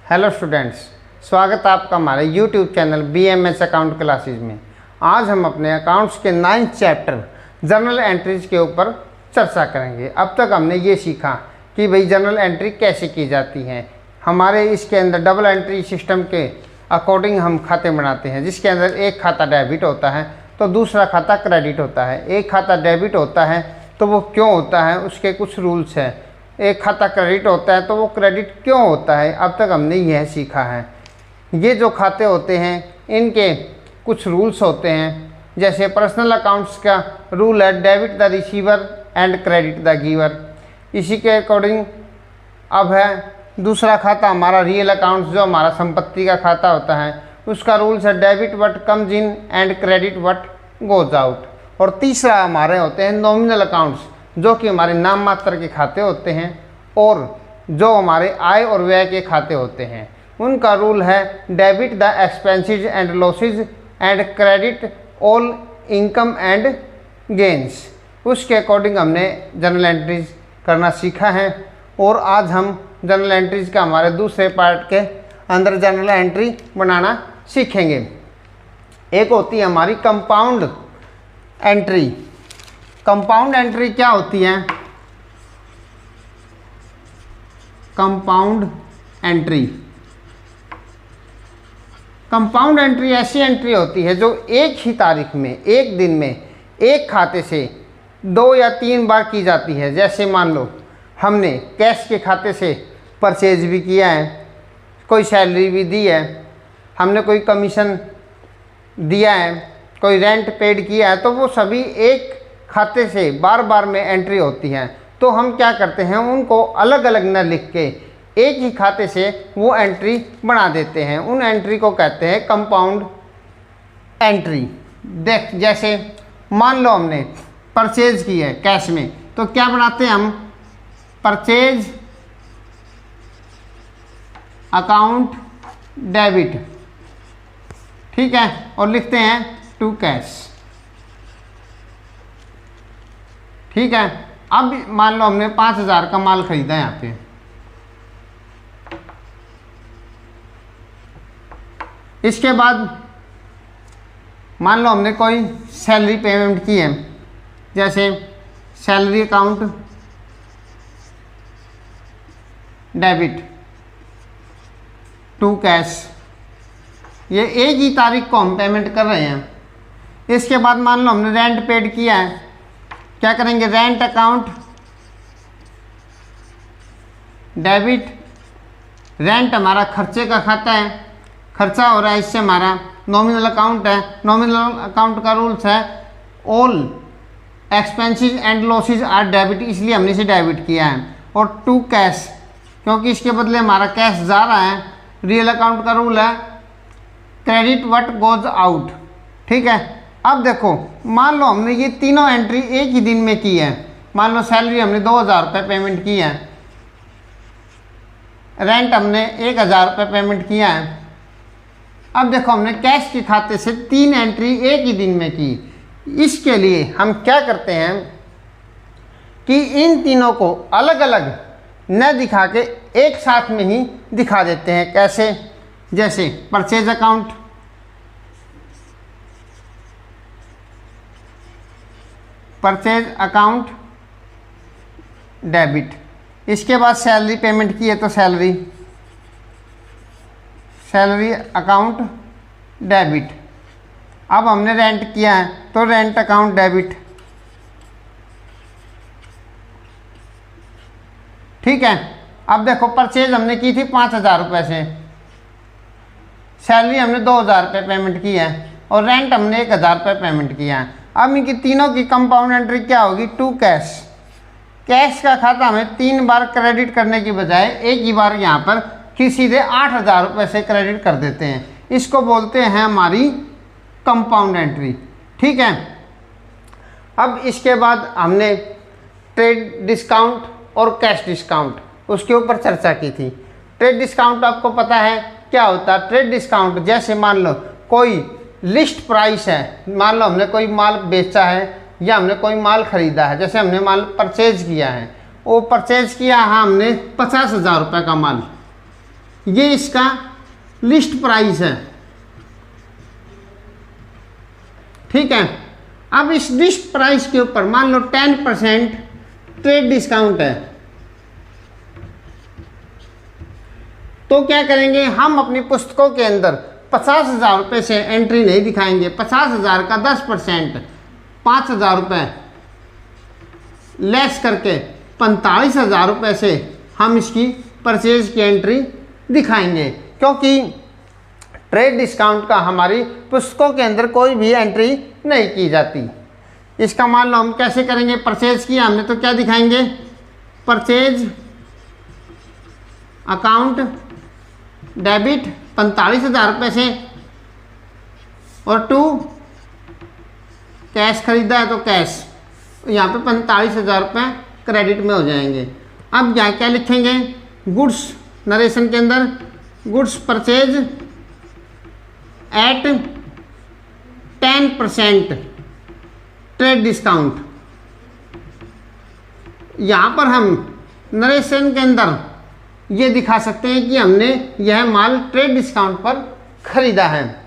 Hello students, स्वागत है आपका हमारे YouTube channel BMS account classes में। आज हम अपने अकाउंट्स के 9th चैप्टर जर्नल एंट्रीज के ऊपर चर्चा करेंगे। अब तक हमने ये सीखा कि भाई जर्नल एंट्री कैसे की जाती है। हमारे इसके अंदर डबल एंट्री सिस्टम के अकॉर्डिंग हम खाते बनाते हैं, जिसके अंदर एक खाता डेबिट होता है तो दूसरा खाता क्रेडिट होता है। एक खाता डेबिट होता है तो वो क्यों होता है, उसके कुछ रूल्स हैं। एक खाता क्रेडिट होता है तो वो क्रेडिट क्यों होता है, अब तक हमने यह सीखा है। ये जो खाते होते हैं इनके कुछ रूल्स होते हैं, जैसे पर्सनल अकाउंट्स का रूल है debit the receiver and credit the giver. इसी के अकॉर्डिंग अब है दूसरा खाता हमारा रियल अकाउंट्स, जो हमारा संपत्ति का खाता होता है, उसका रूल्स है debit what comes in and credit what goes out. और तीसरा हमारे होते हैं नॉमिनल अकाउंट्स, जो कि हमारे नाम मात्र के खाते होते हैं और जो हमारे आय और व्यय के खाते होते हैं। उनका रूल है debit the expenses and losses and credit all income and gains. उसके अकॉर्डिंग हमने जर्नल एंट्रीज करना सीखा है और आज हम जर्नल एंट्रीज का हमारे दूसरे पार्ट के अंदर जर्नल एंट्री बनाना सीखेंगे। एक होती है हमारी कंपाउंड एंट्री। कंपाउंड एंट्री क्या होती है? कंपाउंड एंट्री, कंपाउंड एंट्री ऐसी एंट्री होती है जो एक ही तारीख में, एक दिन में, एक खाते से 2 या 3 बार की जाती है। जैसे मान लो हमने कैश के खाते से परचेज भी किया है, कोई सैलरी भी दी है, हमने कोई कमीशन दिया है, कोई रेंट पेड किया है, तो वो सभी एक खाते से बार बार में एंट्री होती है। तो हम क्या करते हैं, उनको अलग अलग न लिख के एक ही खाते से वो एंट्री बना देते हैं। उन एंट्री को कहते हैं कंपाउंड एंट्री। देख, जैसे मान लो हमने परचेज की है कैश में, तो क्या बनाते हैं हम, परचेज अकाउंट डेबिट, ठीक है, और लिखते हैं टू कैश, ठीक है। अब मान लो हमने 5,000 का माल खरीदा है यहाँ पे, इसके बाद मान लो हमने कोई सैलरी पेमेंट की है, जैसे salary account debit to cash, ये एक ही तारीख को हम पेमेंट कर रहे हैं। इसके बाद मान लो हमने रेंट पेड किया है, क्या करेंगे, रेंट अकाउंट डेबिट। रेंट हमारा खर्चे का खाता है, खर्चा हो रहा है, इससे हमारा नॉमिनल अकाउंट है। नॉमिनल अकाउंट का रूल्स है all expenses and losses are debit, इसलिए हमने इसे डेबिट किया है। और टू कैश, क्योंकि इसके बदले हमारा कैश जा रहा है। रियल अकाउंट का रूल है क्रेडिट व्हाट गोज आउट, ठीक है। अब देखो, मान लो हमने ये तीनों एंट्री एक ही दिन में की है। मान लो सैलरी हमने 2,000 रुपये पेमेंट की है, रेंट हमने 1,000 रुपये पेमेंट किया है। अब देखो हमने कैश के खाते से 3 एंट्री एक ही दिन में की। इसके लिए हम क्या करते हैं कि इन तीनों को अलग अलग न दिखा के एक साथ में ही दिखा देते हैं। कैसे? जैसे purchase account, purchase account debit, इसके बाद सैलरी पेमेंट की है तो सैलरी, सैलरी अकाउंट डेबिट। अब हमने रेंट किया है तो रेंट अकाउंट डेबिट, ठीक है। अब देखो परचेज हमने की थी 5,000 रुपये से, सैलरी हमने 2,000 रुपये पेमेंट की है और रेंट हमने 1,000 रुपये पेमेंट किया है। अब इनकी तीनों की कंपाउंड एंट्री क्या होगी, टू कैश। कैश का खाता हमें 3 बार क्रेडिट करने की बजाय एक ही बार यहाँ पर कि सीधे 8,000 रुपये से क्रेडिट कर देते हैं। इसको बोलते हैं हमारी कंपाउंड एंट्री, ठीक है। अब इसके बाद हमने ट्रेड डिस्काउंट और कैश डिस्काउंट, उसके ऊपर चर्चा की थी। ट्रेड डिस्काउंट आपको पता है क्या होता है। ट्रेड डिस्काउंट जैसे मान लो कोई लिस्ट प्राइस है, मान लो हमने कोई माल बेचा है या हमने कोई माल खरीदा है। जैसे हमने माल परचेज किया है, वो परचेज किया है हमने 50,000 रुपये का माल, ये इसका लिस्ट प्राइस है, ठीक है। अब इस लिस्ट प्राइस के ऊपर मान लो 10% ट्रेड डिस्काउंट है, तो क्या करेंगे, हम अपनी पुस्तकों के अंदर 50,000 रुपये से एंट्री नहीं दिखाएंगे। 50,000 का 10% 5,000 रुपये लेस करके 45,000 रुपये से हम इसकी परचेज की एंट्री दिखाएंगे, क्योंकि ट्रेड डिस्काउंट का हमारी पुस्तकों के अंदर कोई भी एंट्री नहीं की जाती। इसका मान लो हम कैसे करेंगे, परचेज किया हमने तो क्या दिखाएंगे, परचेज अकाउंट डेबिट 45,000 रुपये से, और टू कैश खरीदा है तो कैश, यहाँ पे 45,000 रुपये क्रेडिट में हो जाएंगे। अब यहाँ क्या लिखेंगे, गुड्स नरेशन के अंदर goods purchase at 10% trade discount. यहाँ पर हम नरेशन के अंदर ये दिखा सकते हैं कि हमने यह माल ट्रेड डिस्काउंट पर खरीदा है,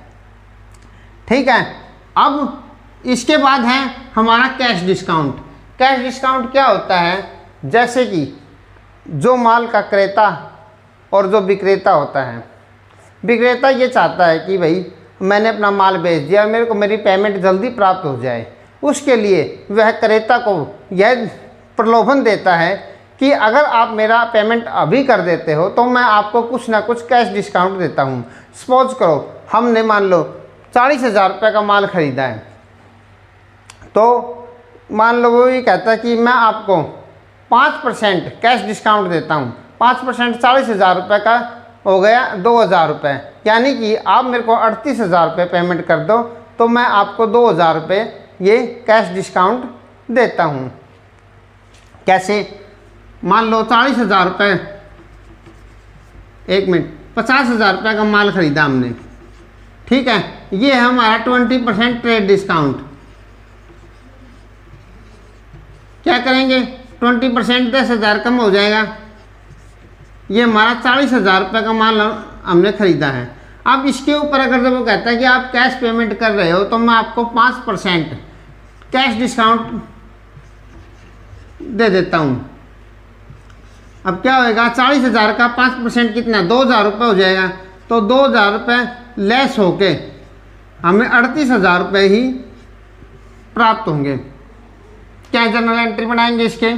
ठीक है। अब इसके बाद है हमारा कैश डिस्काउंट। कैश डिस्काउंट क्या होता है, जैसे कि जो माल का क्रेता और जो विक्रेता होता है, विक्रेता ये चाहता है कि भाई मैंने अपना माल बेच दिया, मेरे को मेरी पेमेंट जल्दी प्राप्त हो जाए, उसके लिए वह क्रेता को यह प्रलोभन देता है कि अगर आप मेरा पेमेंट अभी कर देते हो तो मैं आपको कुछ ना कुछ कैश डिस्काउंट देता हूँ। सपोज करो हमने मान लो 40,000 रुपये का माल ख़रीदा है, तो मान लो वो ये कहता है कि मैं आपको 5% कैश डिस्काउंट देता हूँ। 5% 40,000 रुपये का हो गया 2,000 रुपये, यानी कि आप मेरे को 38,000 रुपये पेमेंट कर दो तो मैं आपको 2,000 रुपये ये कैश डिस्काउंट देता हूँ। कैसे, मान लो 40,000 रुपये, 1 मिनट, 50,000 रुपये का माल ख़रीदा हमने, ठीक है। ये है हमारा 20% ट्रेड डिस्काउंट। क्या करेंगे, 20% 10,000 कम हो जाएगा। ये हमारा 40,000 रुपये का माल हमने ख़रीदा है। अब इसके ऊपर अगर जब वो कहता है कि आप कैश पेमेंट कर रहे हो तो मैं आपको 5% कैश डिस्काउंट दे देता हूँ। अब क्या होएगा, 40,000 का 5% कितना, 2,000 रुपये हो जाएगा। तो 2,000 रुपये लेस होके हमें 38,000 रुपये ही प्राप्त होंगे। क्या जनरल एंट्री बनाएंगे, इसके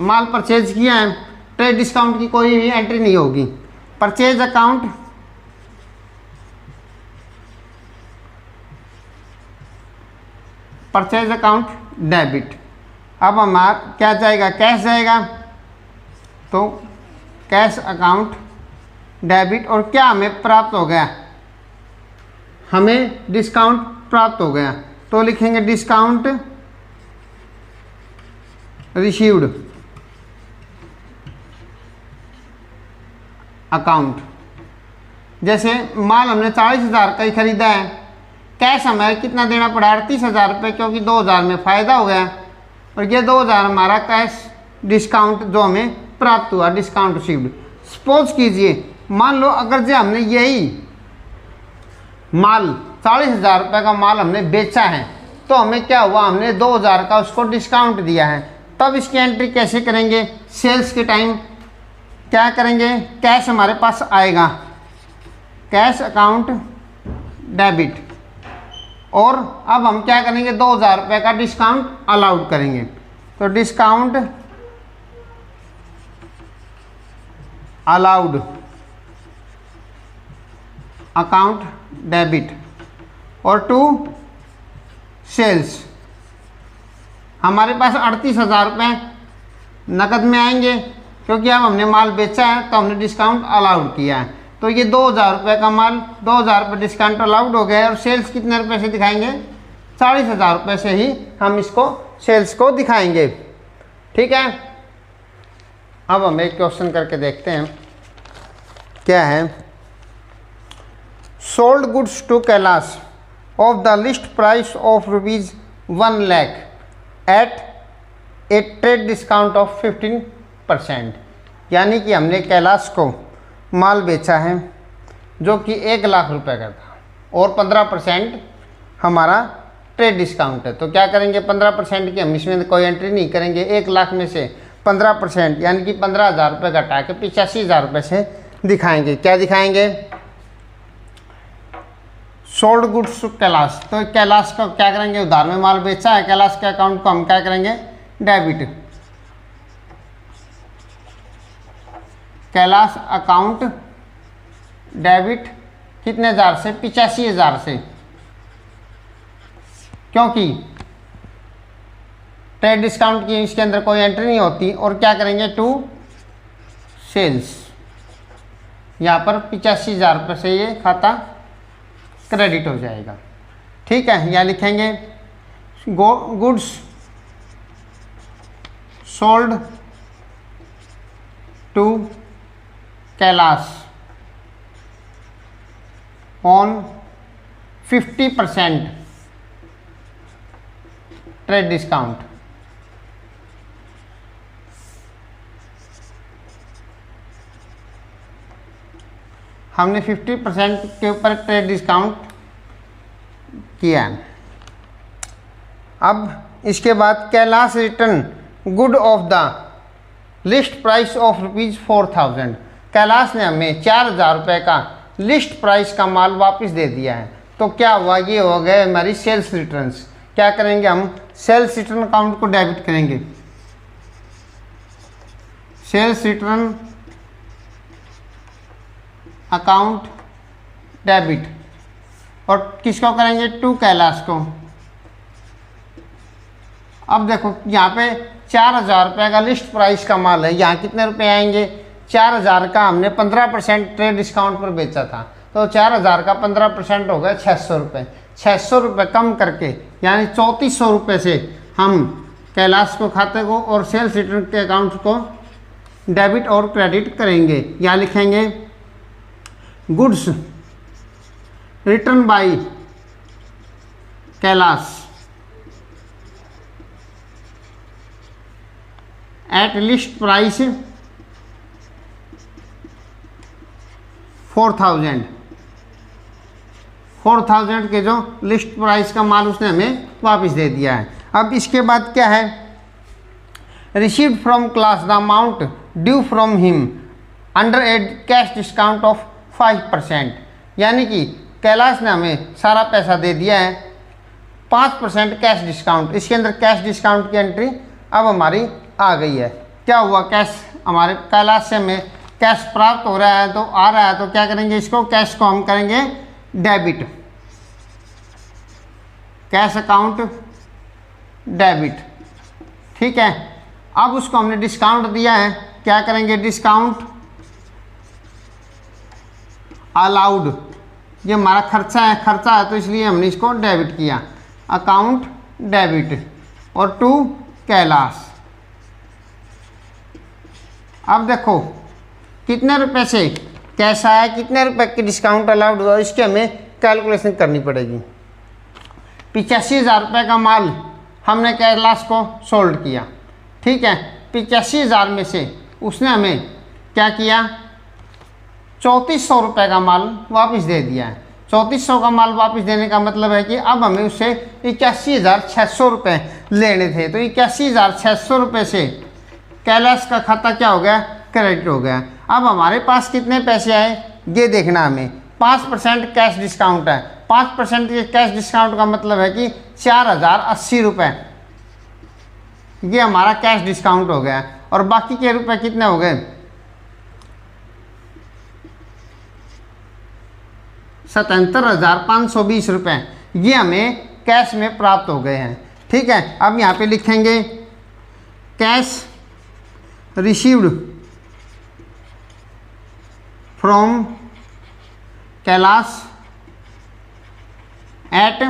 माल परचेज किया है, ट्रेड डिस्काउंट की कोई भी एंट्री नहीं होगी। Purchase account debit. अब हमारा क्या जाएगा, कैश जाएगा, तो कैश अकाउंट डेबिट। और क्या हमें प्राप्त हो गया, हमें डिस्काउंट प्राप्त हो गया, तो लिखेंगे डिस्काउंट रिसीव्ड अकाउंट। जैसे माल हमने 40,000 का ही खरीदा है, कैश हमें कितना देना पड़ा, 38,000 रुपये, क्योंकि 2,000 में फ़ायदा हो गया, और ये 2,000 हमारा कैश डिस्काउंट जो हमें प्राप्त हुआ, डिस्काउंट रिसीव्ड। सपोज कीजिए मान लो अगर जो हमने यही माल 40,000 रुपये का माल हमने बेचा है, तो हमें क्या हुआ, हमने 2,000 का उसको डिस्काउंट दिया है। तब इसकी एंट्री कैसे करेंगे, सेल्स के टाइम क्या करेंगे, कैश हमारे पास आएगा, कैश अकाउंट डेबिट, और अब हम क्या करेंगे, 2,000 रुपये का डिस्काउंट अलाउड करेंगे। तो डिस्काउंट अलाउड अकाउंट डेबिट, और टू सेल्स हमारे पास 38,000 रुपये नकद में आएंगे, क्योंकि अब हमने माल बेचा है तो हमने डिस्काउंट अलाउड किया है। तो ये 2,000 रुपये का माल 2,000 रुपये डिस्काउंट अलाउड हो गया, और सेल्स कितने रुपये से दिखाएंगे, 40,000 रुपये से ही हम इसको सेल्स को दिखाएंगे, ठीक है। अब हम एक क्वेश्चन करके देखते हैं क्या है। Sold goods to Kailash of the list price of ₹1 lakh at a trade discount of 15%। यानी कि हमने कैलाश को माल बेचा है जो कि 1 लाख रुपए का था और 15% हमारा ट्रेड डिस्काउंट है। तो क्या करेंगे, 15% की हम इसमें कोई एंट्री नहीं करेंगे। 1 लाख में से 15% यानी कि 15,000 रुपये घटा के 85,000 रुपये से दिखाएंगे। क्या दिखाएंगे, सोल्ड गुड्स कैलाश। तो कैलाश को क्या करेंगे, उधार में माल बेचा है, कैलाश के अकाउंट को हम क्या करेंगे, डेबिट। कैलाश अकाउंट डेबिट कितने हज़ार से, 85,000 से, क्योंकि ट्रेड डिस्काउंट की इसके अंदर कोई एंट्री नहीं होती। और क्या करेंगे, टू सेल्स, यहाँ पर 85,000 रुपये से ये खाता क्रेडिट हो जाएगा। ठीक है, यहाँ लिखेंगे goods sold to Kailash on 50% trade discount. हमने 50% के ऊपर ट्रेड डिस्काउंट किया है। अब इसके बाद Kailash return good of the list price of ₹4,000। Kailash ने हमें 4,000 रुपये का लिस्ट प्राइस का माल वापस दे दिया है। तो क्या हुआ, ये हो गए हमारी सेल्स रिटर्न्स। क्या करेंगे, हम सेल्स रिटर्न अकाउंट को डेबिट करेंगे। सेल्स रिटर्न अकाउंट डेबिट, और किसको करेंगे, टू कैलाश को। अब देखो यहाँ पे 4,000 रुपये का लिस्ट प्राइस का माल है, यहाँ कितने रुपए आएंगे, 4,000 का हमने 15% ट्रेड डिस्काउंट पर बेचा था, तो 4,000 का 15% हो गया 600 रुपये। 600 रुपये कम करके यानी 3,400 रुपये से हम कैलाश को खाते को और सेल्स रिटर्न के अकाउंट को डेबिट और क्रेडिट करेंगे। यहाँ लिखेंगे goods return by Kailash at list price 4,000 के जो लिस्ट प्राइस का माल उसने हमें वापस दे दिया है। अब इसके बाद क्या है, received from class the amount due from him under A cash discount of 5%। यानी कि कैलाश ने हमें सारा पैसा दे दिया है, 5% कैश डिस्काउंट। इसके अंदर कैश डिस्काउंट की एंट्री अब हमारी आ गई है। क्या हुआ, कैश हमारे कैलाश से हमें कैश प्राप्त हो रहा है, तो आ रहा है, तो क्या करेंगे, इसको कैश को हम करेंगे डेबिट, कैश अकाउंट डेबिट। ठीक है, अब उसको हमने डिस्काउंट दिया है, क्या करेंगे, डिस्काउंट अलाउड। ये हमारा खर्चा है तो इसलिए हमने इसको डेबिट किया, अकाउंट डेबिट और टू कैलाश। अब देखो कितने रुपए से कैश आया, कितने रुपए की डिस्काउंट अलाउड हुआ, इसकी हमें कैलकुलेशन करनी पड़ेगी। 85,000 रुपये का माल हमने कैलाश को सोल्ड किया। ठीक है, 85,000 में से उसने हमें क्या किया, 3,400 रुपये का माल वापस दे दिया है। 3,400 का माल वापस देने का मतलब है कि अब हमें उससे 81,600 रुपये लेने थे। तो 81,600 रुपये से कैलाश का खाता क्या हो गया, क्रेडिट हो गया। अब हमारे पास कितने पैसे आए ये देखना हमें। 5% कैश डिस्काउंट है, 5% के कैश डिस्काउंट का मतलब है कि 4,080 रुपये ये हमारा कैश डिस्काउंट हो गया। और बाकी के रुपए कितने हो गए, 77,520 रुपये ये हमें कैश में प्राप्त हो गए हैं। ठीक है, अब यहाँ पे लिखेंगे cash received from Kailash at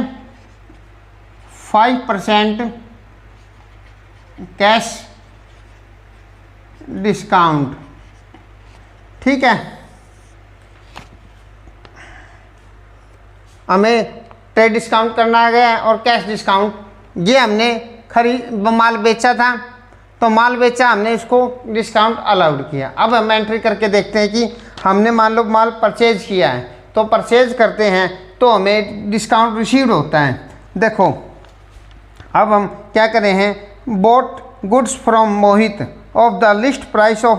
5% cash discount. ठीक है, हमें ट्रेड डिस्काउंट करना आ गया और कैश डिस्काउंट। ये हमने माल बेचा था, तो माल बेचा हमने इसको डिस्काउंट अलाउड किया। अब हम एंट्री करके देखते हैं कि हमने मान लो माल परचेज किया है, तो परचेज करते हैं तो हमें डिस्काउंट रिसीव्ड होता है। देखो अब हम क्या करें हैं, bought goods from Mohit of the list price of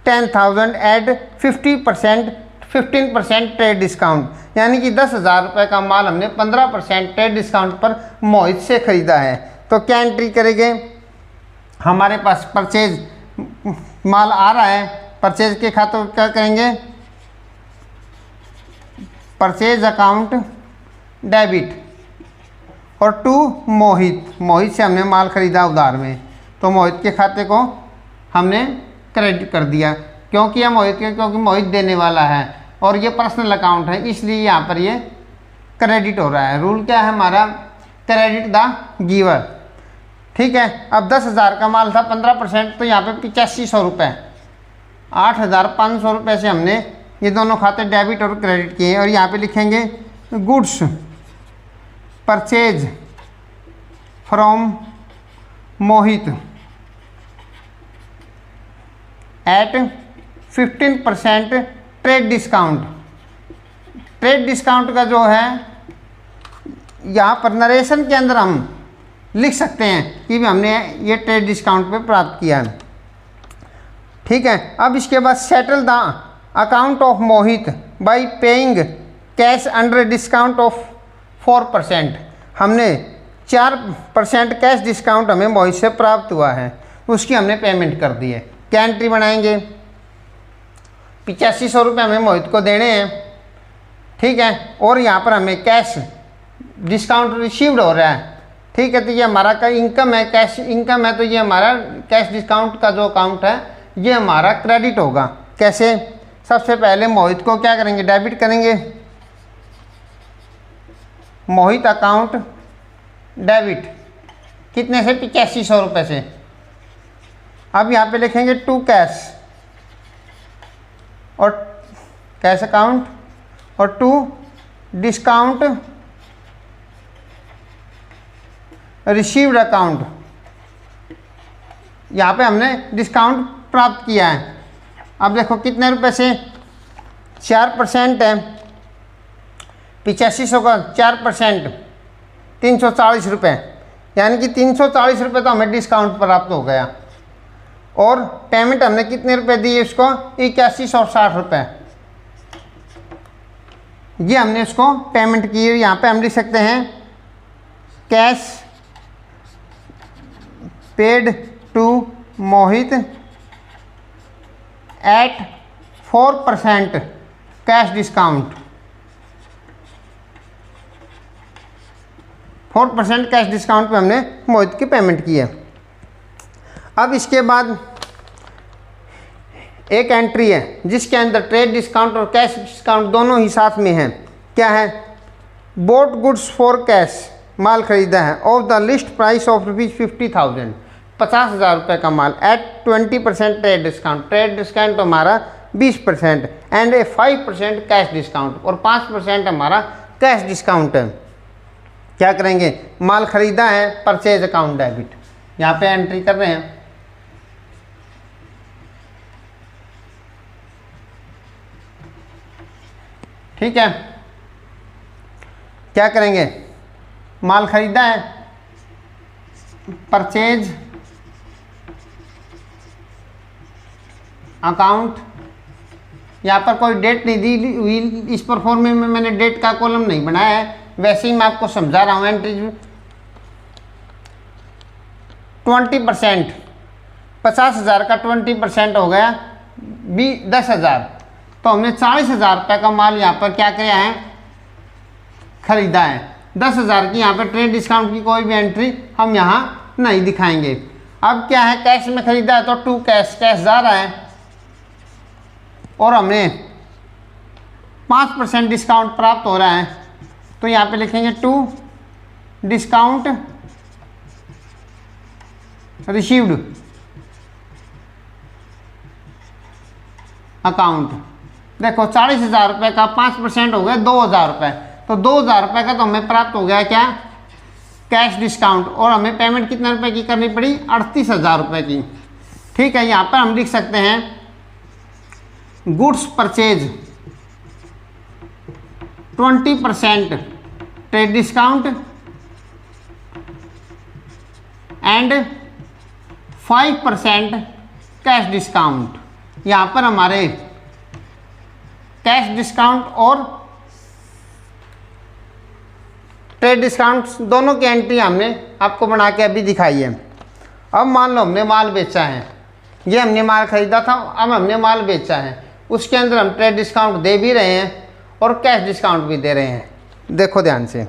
₹10,000 at 15% trade discount, यानी कि 10,000 रुपये का माल हमने 15% ट्रेड डिस्काउंट पर मोहित से ख़रीदा है। तो क्या एंट्री करेंगे, हमारे पास परचेज माल आ रहा है, परचेज के खाते क्या करेंगे, परचेज अकाउंट डेबिट, और टू मोहित, मोहित से हमने माल ख़रीदा उधार में, तो मोहित के खाते को हमने क्रेडिट कर दिया, क्योंकि यह मोहित के, क्योंकि मोहित देने वाला है और ये पर्सनल अकाउंट है, इसलिए यहाँ पर ये क्रेडिट हो रहा है। रूल क्या है हमारा, क्रेडिट द गिवर। ठीक है, अब 10,000 का माल था, 15%, तो यहाँ पे 8500 रुपये, 8,500 रुपये से हमने ये दोनों खाते डेबिट और क्रेडिट किए। और यहाँ पे लिखेंगे goods purchase from Mohit at 15% trade discount. Trade discount का जो है यहाँ पर नरेशन के अंदर हम लिख सकते हैं कि हमने ये ट्रेड डिस्काउंट पे प्राप्त किया है। ठीक है, अब इसके बाद settle the account of Mohit bye paying cash under discount of 4%। हमने 4% कैश डिस्काउंट हमें मोहित से प्राप्त हुआ है, उसकी हमने पेमेंट कर दी है। क्या एंट्री बनाएंगे, 8500 रुपये हमें मोहित को देने हैं। ठीक है, और यहाँ पर हमें कैश डिस्काउंट रिसीव्ड हो रहा है। ठीक है, तो ये हमारा का इनकम है, कैश इनकम है, तो ये हमारा कैश डिस्काउंट का जो अकाउंट है ये हमारा क्रेडिट होगा। कैसे, सबसे पहले मोहित को क्या करेंगे, डेबिट करेंगे, मोहित अकाउंट डेबिट, कितने से, 8500 रुपये से। अब यहाँ पे लिखेंगे टू कैश, और कैश अकाउंट, और टू डिस्काउंट रिसीव्ड अकाउंट। यहाँ पे हमने डिस्काउंट प्राप्त किया है। अब देखो कितने रुपए से, 4% है, 8500 का 4% 340 रुपये, यानी कि 340 रुपये तो हमें डिस्काउंट प्राप्त हो गया। और पेमेंट हमने कितने रुपए दिए उसको, 8160 रुपये, ये हमने उसको पेमेंट की। यहाँ पे हम लिख सकते हैं cash paid to Mohit at 4% cash discount, 4% cash discount पे हमने मोहित की पेमेंट की है। अब इसके बाद एक एंट्री है जिसके अंदर ट्रेड डिस्काउंट और कैश डिस्काउंट दोनों ही साथ में हैं। क्या है, बोट गुड्स फॉर कैश, माल खरीदा है, off the list price of ₹50,000, 50,000 रुपये का माल, at 20% trade discount, trade discount हमारा 20% एंड ए 5% कैश डिस्काउंट, और 5% हमारा कैश डिस्काउंट है। क्या करेंगे, माल खरीदा है, परचेज अकाउंट डेबिट, यहाँ पे एंट्री कर रहे हैं। ठीक है, क्या करेंगे, माल खरीदा है, परचेज अकाउंट, यहाँ पर कोई डेट नहीं दी हुई, इस परफॉर्मे में मैंने डेट का कॉलम नहीं बनाया है, वैसे ही मैं आपको समझा रहा हूँ। एंट्री 20%, 50,000 का 20% हो गया 10,000, तो हमने 40,000 रुपये का माल यहाँ पर क्या किया है, खरीदा है। 10,000 की यहाँ पर ट्रेड डिस्काउंट की कोई भी एंट्री हम यहाँ नहीं दिखाएंगे। अब क्या है, कैश में खरीदा है तो टू कैश, कैश जा रहा है, और हमने 5% डिस्काउंट प्राप्त हो रहा है, तो यहाँ पे लिखेंगे टू डिस्काउंट रिसीव्ड अकाउंट। देखो 40,000 रुपये का 5% हो गया 2,000 रुपये, तो 2,000 रुपये का तो हमें प्राप्त हो गया क्या, कैश डिस्काउंट, और हमें पेमेंट कितने रुपए की करनी पड़ी, 38,000 रुपये की। ठीक है, यहाँ पर हम लिख सकते हैं goods purchase 20% trade discount and 5% cash discount. यहाँ पर हमारे कैश डिस्काउंट और ट्रेड डिस्काउंट दोनों की एंट्री हमने आपको बना के अभी दिखाई है। अब मान लो हमने माल बेचा है, ये हमने माल खरीदा था, अब हमने माल बेचा है, उसके अंदर हम ट्रेड डिस्काउंट दे भी रहे हैं और कैश डिस्काउंट भी दे रहे हैं। देखो ध्यान से,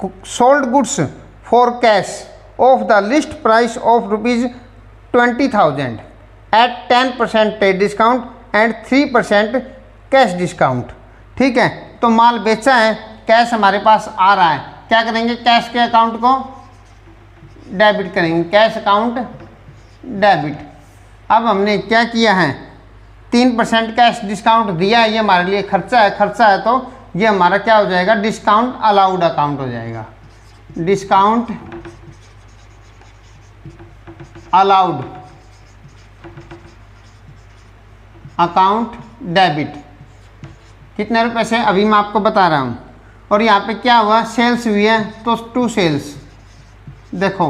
sold goods for cash of the list price of ₹20,000 at 10% trade discount and 3% cash discount. ठीक है, तो माल बेचा है, कैश हमारे पास आ रहा है, क्या करेंगे, कैश के अकाउंट को डेबिट करेंगे, कैश अकाउंट डेबिट। अब हमने क्या किया है, 3% कैश डिस्काउंट दिया है, ये हमारे लिए खर्चा है, तो ये हमारा क्या हो जाएगा, डिस्काउंट अलाउड अकाउंट हो जाएगा, डिस्काउंट अलाउड अकाउंट डेबिट। कितने रुपए से अभी मैं आपको बता रहा हूँ। और यहाँ पे क्या हुआ, सेल्स हुई है, तो 2 सेल्स। देखो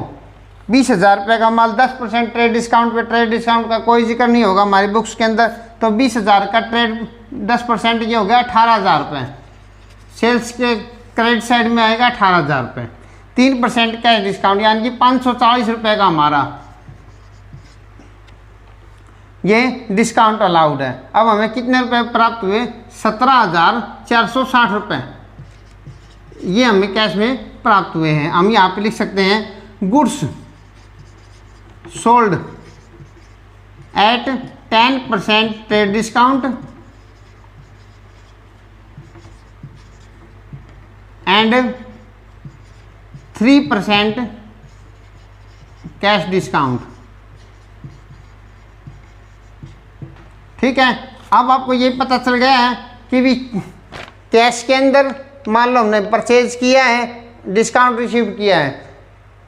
20,000 रुपये का माल 10% ट्रेड डिस्काउंट पे, ट्रेड डिस्काउंट का कोई जिक्र नहीं होगा हमारी बुक्स के अंदर, तो 20,000 का ट्रेड 10% ये हो गया 18,000 रुपये। सेल्स के क्रेडिट साइड में आएगा 18,000 रुपये, 3% कैश डिस्काउंट यानी कि 540 रुपये का हमारा ये डिस्काउंट अलाउड है। अब हमें कितने रुपए प्राप्त हुए, 17,460 रुपये, ये हमें कैश में प्राप्त हुए हैं। हम यहाँ पे लिख सकते हैं goods sold at 10% trade discount and 3% cash discount. ठीक है, अब आपको ये पता चल गया है कि भी कैश के अंदर मान लो हमने परचेज किया है, डिस्काउंट रिसीव किया है,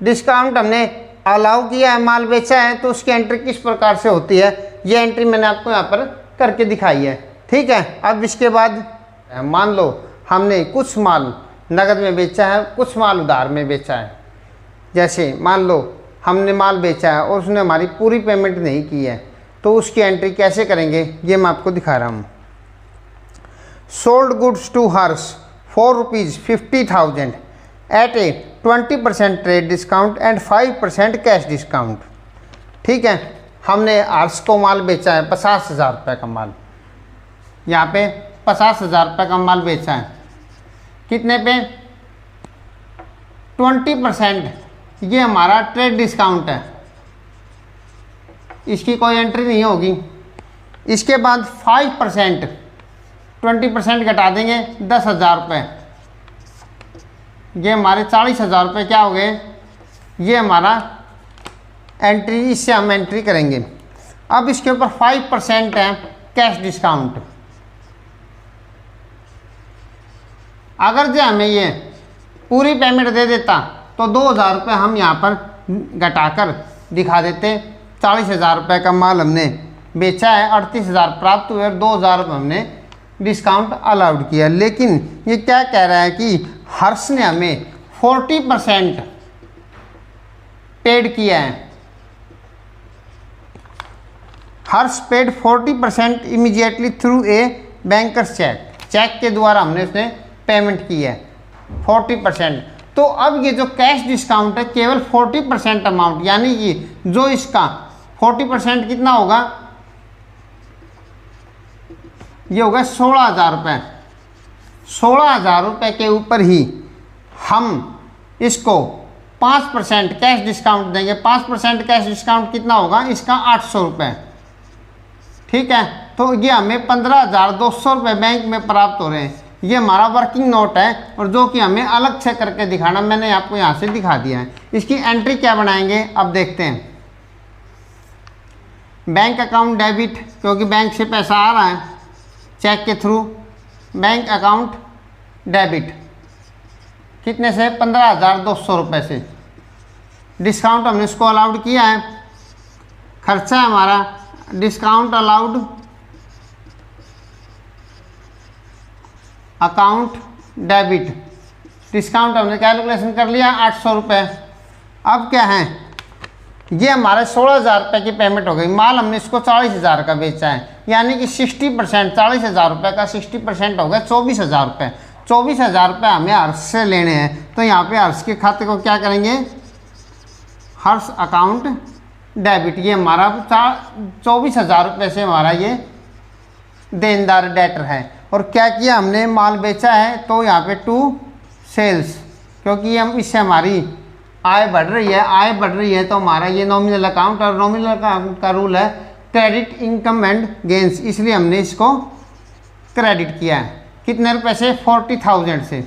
डिस्काउंट हमने अलाउ किया है, माल बेचा है, तो उसकी एंट्री किस प्रकार से होती है, ये एंट्री मैंने आपको यहाँ पर करके दिखाई है। ठीक है, अब इसके बाद मान लो हमने कुछ माल नगद में बेचा है, कुछ माल उधार में बेचा है। जैसे मान लो हमने माल बेचा है और उसने हमारी पूरी पेमेंट नहीं की है, तो उसकी एंट्री कैसे करेंगे ये मैं आपको दिखा रहा हूँ। Sold goods to Harsh for ₹50,000 at a 20% trade discount and 5% cash discount. ठीक है, हमने हर्ष को माल बेचा है 50,000 रुपये का माल, यहाँ पे 50,000 रुपये का माल बेचा है, कितने पे, 20%, ये हमारा ट्रेड डिस्काउंट है, इसकी कोई एंट्री नहीं होगी। इसके बाद 5%, 20% घटा देंगे 10,000 रुपये, ये हमारे 40,000 रुपये क्या हो गए, ये हमारा एंट्री, इससे हम एंट्री करेंगे। अब इसके ऊपर 5% है कैश डिस्काउंट। अगर जो हमें ये पूरी पेमेंट दे देता तो 2,000 रुपये हम यहाँ पर घटाकर दिखा देते। 40,000 रुपये का माल हमने बेचा है, 38,000 प्राप्त हुए और 2,000 रुपये हमने डिस्काउंट अलाउड किया। लेकिन ये क्या कह रहा है कि हर्ष ने हमें 40% पेड किया है, Harsh paid 40% immediately through a banker's cheque, cheque के द्वारा हमने उसने पेमेंट की है 40%। तो अब ये जो कैश डिस्काउंट है केवल 40% अमाउंट, यानी कि जो इसका 40% कितना होगा, ये होगा 16,000 रुपये। 16,000 रुपये के ऊपर ही हम इसको 5% कैश डिस्काउंट देंगे। 5% कैश डिस्काउंट कितना होगा इसका, 800 रुपये। ठीक है, तो ये हमें 15,200 रुपये बैंक में प्राप्त हो रहे हैं। ये हमारा वर्किंग नोट है और जो कि हमें अलग से करके दिखाना, मैंने आपको यहाँ से दिखा दिया है। इसकी एंट्री क्या बनाएंगे अब देखते हैं। बैंक अकाउंट डेबिट, क्योंकि बैंक से पैसा आ रहा है चेक के थ्रू, बैंक अकाउंट डेबिट कितने से, 15,200 रुपये से। डिस्काउंट हमने इसको अलाउड किया है, खर्चा है हमारा discount allowed account debit, discount हमने कैलकुलेशन कर लिया 800 रुपये। अब क्या है, ये हमारे 16,000 रुपये की पेमेंट हो गई। माल हमने इसको 40,000 का बेचा है, यानी कि 60%, 40,000 रुपये का 60% हो गया 24,000 रुपये। 24,000 रुपये हमें हर्ष से लेने हैं, तो यहाँ पे हर्ष के खाते को क्या करेंगे, हर्ष अकाउंट डेबिट। ये हमारा 24,000 रुपये से हमारा ये देनदार डेटर है। और क्या किया हमने, माल बेचा है, तो यहाँ पे टू सेल्स, क्योंकि हम इससे हमारी आय बढ़ रही है, आय बढ़ रही है, तो हमारा ये नॉमिनल अकाउंट, और नॉमिनल अकाउंट का रूल है क्रेडिट इनकम एंड गेंस, इसलिए हमने इसको क्रेडिट किया है। कितने रुपए से, 40,000 से।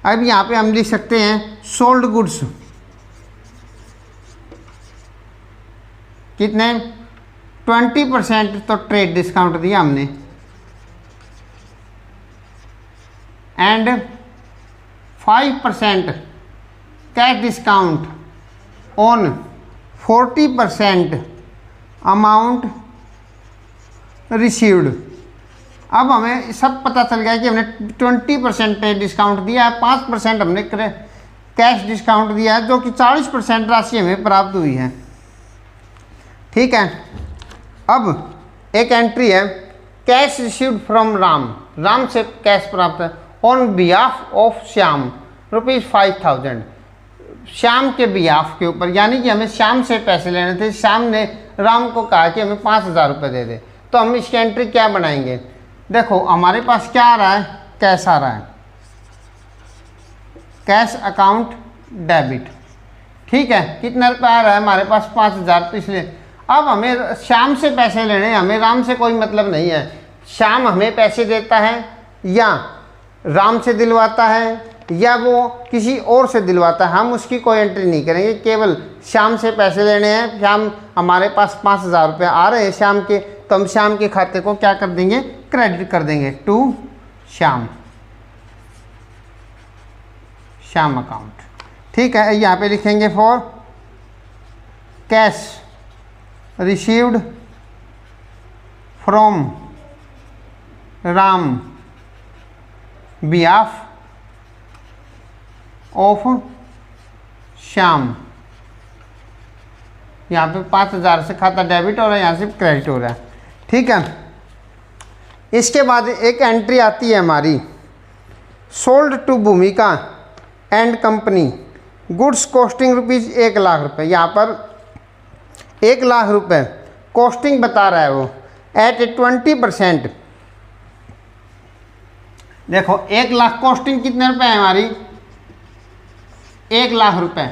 अब यहाँ पे हम लिख सकते हैं सोल्ड गुड्स, कितने, 20%, तो ट्रेड डिस्काउंट दिया हमने, and 5% cash discount on 40% amount received. अब हमें सब पता चल गया कि हमने 20% पे डिस्काउंट दिया है, 5% हमने कैश डिस्काउंट दिया है, जो कि 40% राशि हमें प्राप्त हुई है। ठीक है। अब एक एंट्री है, cash received from Ram, Ram से कैश प्राप्त है, on behalf of Shyam ₹5,000, Shyam के बिहाफ के ऊपर, यानी कि हमें श्याम से पैसे लेने थे। श्याम ने राम को कहा कि हमें 5,000 रुपये दे दे, तो हम इसकी एंट्री क्या बनाएंगे, देखो हमारे पास क्या आ रहा है, कैश आ रहा है, कैश अकाउंट डेबिट। ठीक है, कितना रुपये आ रहा है हमारे पास, 5,000, तो इसलिए अब हमें श्याम से पैसे लेने हैं, हमें राम से कोई मतलब नहीं है। श्याम हमें पैसे देता है या राम से दिलवाता है या वो किसी और से दिलवाता है, हम उसकी कोई एंट्री नहीं करेंगे, केवल श्याम से पैसे लेने हैं। श्याम हमारे पास 5,000 रुपये आ रहे हैं श्याम के, तो हम श्याम के खाते को क्या कर देंगे, क्रेडिट कर देंगे टू श्याम, श्याम अकाउंट। ठीक है, यहाँ पे लिखेंगे for cash received from Ram behalf of Shyam. यहाँ पे 5,000 से खाता डेबिट हो रहा है, यहाँ से क्रेडिट हो रहा है। ठीक है, इसके बाद एक एंट्री आती है हमारी, sold to Bhumika and company goods costing ₹1,00,000 रुपये। यहाँ पर 1,00,000 रुपये कॉस्टिंग बता रहा है वो, एट 20%। देखो 1,00,000 कॉस्टिंग कितने रुपए है हमारी, 1,00,000 रुपये।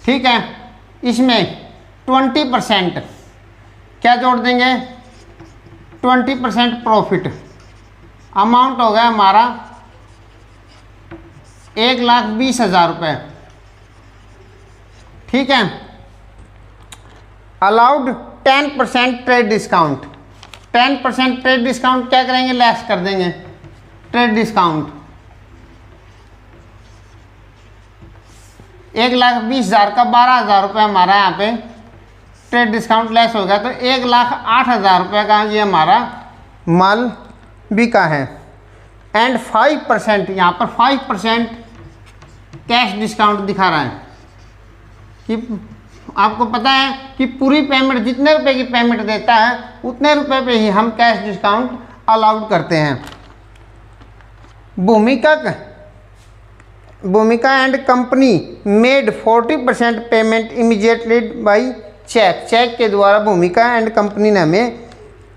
ठीक है, इसमें 20% क्या जोड़ देंगे, 20% प्रॉफिट, अमाउंट हो गया हमारा 1,20,000 रुपये। ठीक है, allowed 10% trade discount, 10% trade discount क्या करेंगे, लेस कर देंगे ट्रेड डिस्काउंट। 1,20,000 का 12,000 रुपये हमारा यहाँ पे ट्रेड डिस्काउंट लेस हो गया, तो 1,08,000 रुपये का ये हमारा माल बिका है। एंड 5%, यहाँ पर 5% कैश डिस्काउंट दिखा रहा है कि आपको पता है कि पूरी पेमेंट, जितने रुपए की पेमेंट देता है उतने रुपए पे ही हम कैश डिस्काउंट अलाउड करते हैं। Bhumika and company made 40% payment immediately by cheque, cheque के द्वारा भूमिका एंड कंपनी ने हमें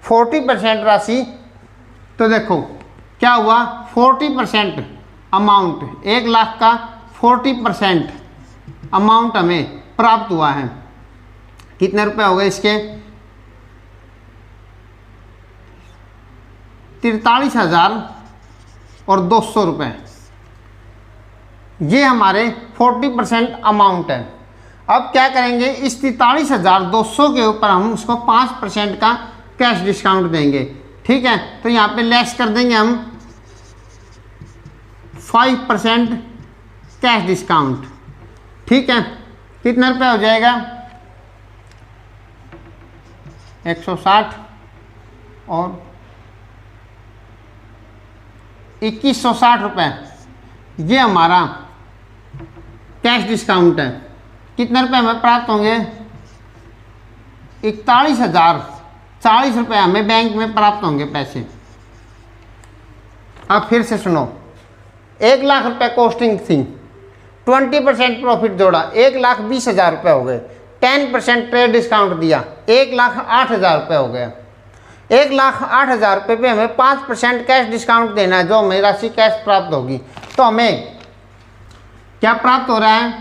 40% राशि, तो देखो क्या हुआ, 40% अमाउंट, 1,00,000 का 40% अमाउंट हमें प्राप्त हुआ है। कितने रुपए हो गए इसके, 43,200 रुपये। ये हमारे 40% अमाउंट है। अब क्या करेंगे, इस 43,200 के ऊपर हम उसको 5% का कैश डिस्काउंट देंगे। ठीक है, तो यहाँ पे लेस कर देंगे हम 5% कैश डिस्काउंट। ठीक है, कितना रुपये हो जाएगा, 160 और 2160 रुपये, ये हमारा कैश डिस्काउंट है। कितने रुपए हमें प्राप्त होंगे? 41,040 रुपये हमें बैंक में प्राप्त होंगे पैसे। अब फिर से सुनो, 1 लाख रुपए कॉस्टिंग थी, 20% प्रॉफिट जोड़ा, 1,20,000 रुपये हो गए। 10% ट्रेड डिस्काउंट दिया, 1,08,000 रुपये हो गया। 1,08,000 रुपये पे हमें 5% कैश डिस्काउंट देना है, जो हमें राशि कैश प्राप्त होगी। तो हमें क्या प्राप्त हो रहा है?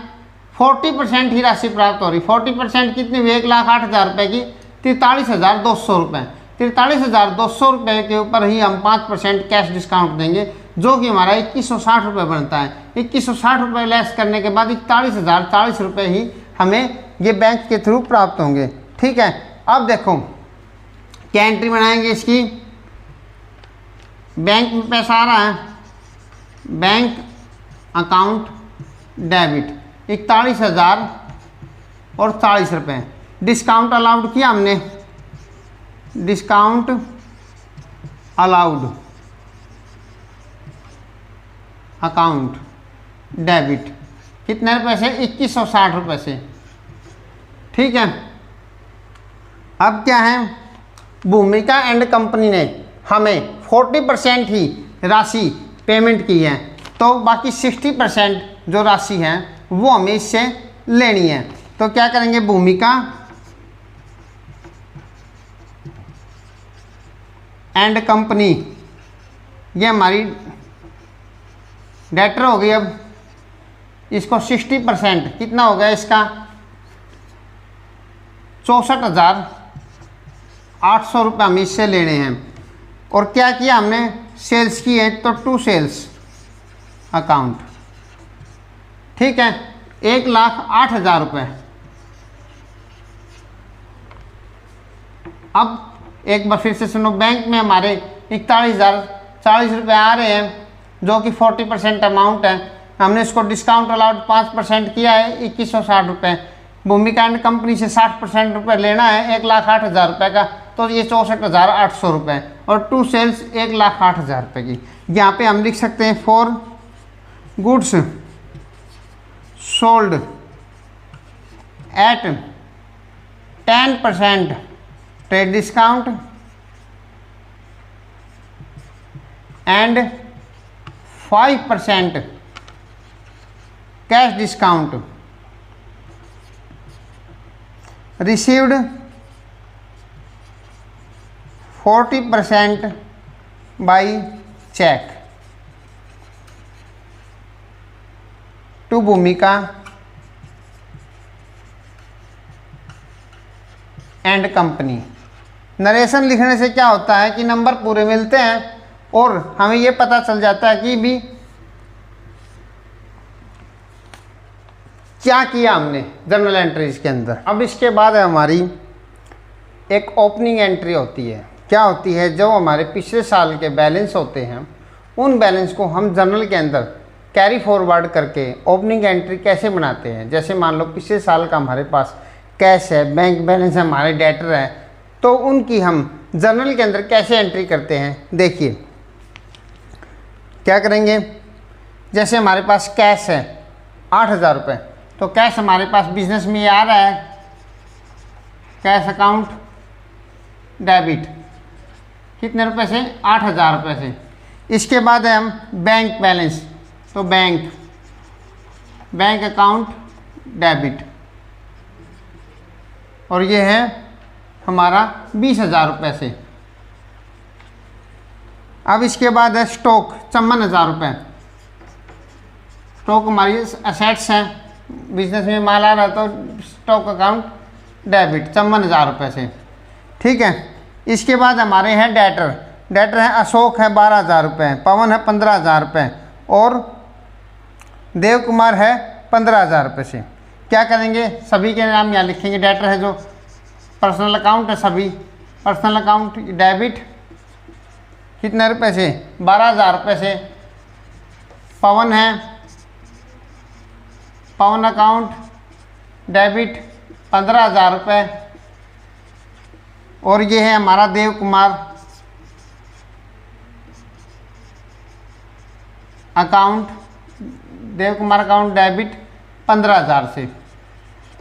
40% ही राशि प्राप्त हो रही। 40% कितनी हुई? 1,08,000 रुपये की 43,200 रुपये। 43,200 रुपये के ऊपर ही हम 5% कैश डिस्काउंट देंगे, जो कि हमारा 2160 रुपये बनता है। 2160 रुपये लेस करने के बाद 41,040 रुपये ही हमें ये बैंक के थ्रू प्राप्त होंगे। ठीक है, अब देखो क्या एंट्री बनाएंगे इसकी। बैंक में पैसा आ रहा है, बैंक अकाउंट डेबिट 41,040 रुपये। डिस्काउंट अलाउड किया हमने, डिस्काउंट अलाउड अकाउंट डेबिट कितने रुपए से? 2160 रुपये से। ठीक है, अब क्या है, भूमिका एंड कंपनी ने हमें 40% ही राशि पेमेंट की है, तो बाकी 60% जो राशि है वो हमें इससे लेनी है। तो क्या करेंगे, भूमिका एंड कंपनी, ये हमारी डेटर हो गई। अब इसको 60% कितना हो गया इसका? 64,800 रुपये हमें इससे लेने हैं। और क्या किया हमने? सेल्स की है, तो टू सेल्स अकाउंट। ठीक है, 1,08,000 रुपये। अब एक बार फिर से सुनो, बैंक में हमारे 41,040 रुपये आ रहे हैं, जो कि 40% अमाउंट है। हमने इसको डिस्काउंट अलाउड 5% किया है, 2160 रुपये। भूमिका एंड कंपनी से 60% रुपये लेना है 1,08,000 रुपये का, तो ये 64,800 रुपये। और टू सेल्स 1,08,000 रुपये की। यहाँ पे हम लिख सकते हैं for goods sold at 10% trade discount and 5% cash discount received 40% by cheque to Bhumika and company. Narration लिखने से क्या होता है कि नंबर पूरे मिलते हैं और हमें ये पता चल जाता है कि भी क्या किया हमने जर्नल एंट्रीज के अंदर। अब इसके बाद हमारी एक ओपनिंग एंट्री होती है। क्या होती है? जो हमारे पिछले साल के बैलेंस होते हैं, उन बैलेंस को हम जर्नल के अंदर कैरी फॉरवर्ड करके ओपनिंग एंट्री कैसे बनाते हैं। जैसे मान लो पिछले साल का हमारे पास कैश है, बैंक बैलेंस है, हमारे डेटर है, तो उनकी हम जर्नल के अंदर कैसे एंट्री करते हैं। देखिए क्या करेंगे, जैसे हमारे पास कैश है 8,000 रुपये, तो कैश हमारे पास बिजनेस में ये आ रहा है, कैश अकाउंट डेबिट कितने रुपए से? 8,000 रुपये से। इसके बाद है हम बैंक बैलेंस, तो बैंक अकाउंट डेबिट, और ये है हमारा 20,000 रुपये से। अब इसके बाद है स्टॉक 54,000 रुपये। स्टॉक हमारी असेट्स हैं, बिजनेस में माल आ रहा है, तो स्टॉक अकाउंट डेबिट 54,000 रुपये से। ठीक है, इसके बाद हमारे हैं डेटर है अशोक है 12,000 रुपये, पवन है 15,000 रुपये और देव कुमार है 15,000 रुपये से। क्या करेंगे, सभी के नाम यहाँ लिखेंगे। डेटर है जो पर्सनल अकाउंट है, सभी पर्सनल अकाउंट डेबिट कितने रुपए से? 12,000 रुपये से। पवन है, पवन अकाउंट डेबिट 15,000 रुपये, और ये है हमारा Dev Kumar account Dev Kumar account debit 15,000 से।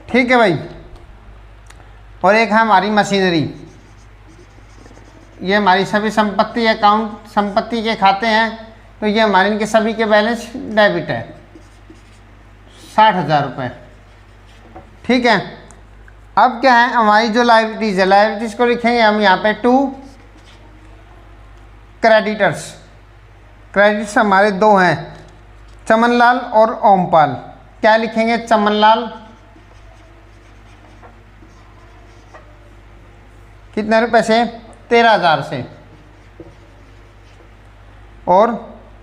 ठीक है भाई। और एक है हमारी मशीनरी, ये हमारी सभी संपत्ति अकाउंट संपत्ति के खाते हैं, तो ये हमारे इनके सभी के बैलेंस डेबिट है 60,000 रुपये। ठीक है। अब क्या है हमारी जो लायबिलिटीज़ है, लायबिलिटीज़ को लिखेंगे हम यहाँ पे टू क्रेडिटर्स। क्रेडिटर्स हमारे दो हैं, चमनलाल और ओमपाल। क्या लिखेंगे? चमनलाल कितने रुपए से? 13,000 से। और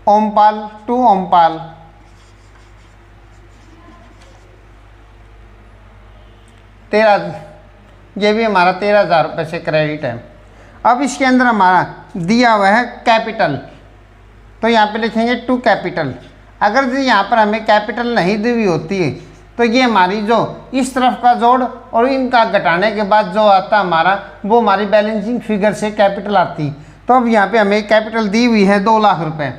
ओमपाल टू ओमपाल 13, ये भी हमारा 13,000 रुपये से क्रेडिट है। अब इसके अंदर हमारा दिया हुआ है कैपिटल, तो यहाँ पे लिखेंगे टू कैपिटल। अगर जी यहाँ पर हमें कैपिटल नहीं दी हुई होती है तो ये हमारी जो इस तरफ का जोड़ और इनका घटाने के बाद जो आता हमारा, वो हमारी बैलेंसिंग फिगर से कैपिटल आती। तो अब यहाँ पे हमें कैपिटल दी हुई है 2 लाख रुपए।